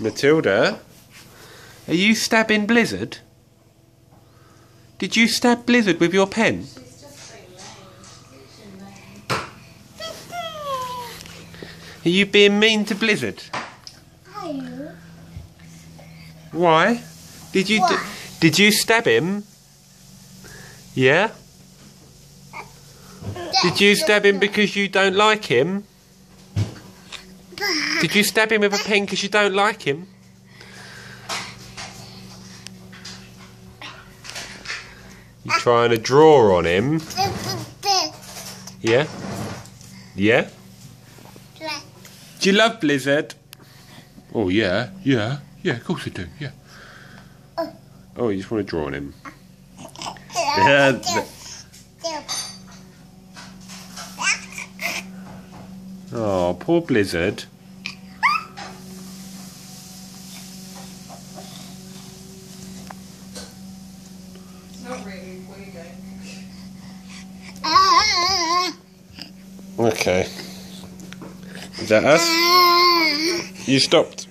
Matilda, are you stabbing Blizzard? Did you stab Blizzard with your pen? Are you being mean to Blizzard? Why? Did you stab him? Yeah? Did you stab him because you don't like him? Did you stab him with a pen because you don't like him? You trying to draw on him? Yeah? Yeah? Do you love Blizzard? Oh yeah, of course I do, yeah. Oh, you just want to draw on him. Oh, poor Blizzard. Not really, where you going? Okay. Is that us? You stopped.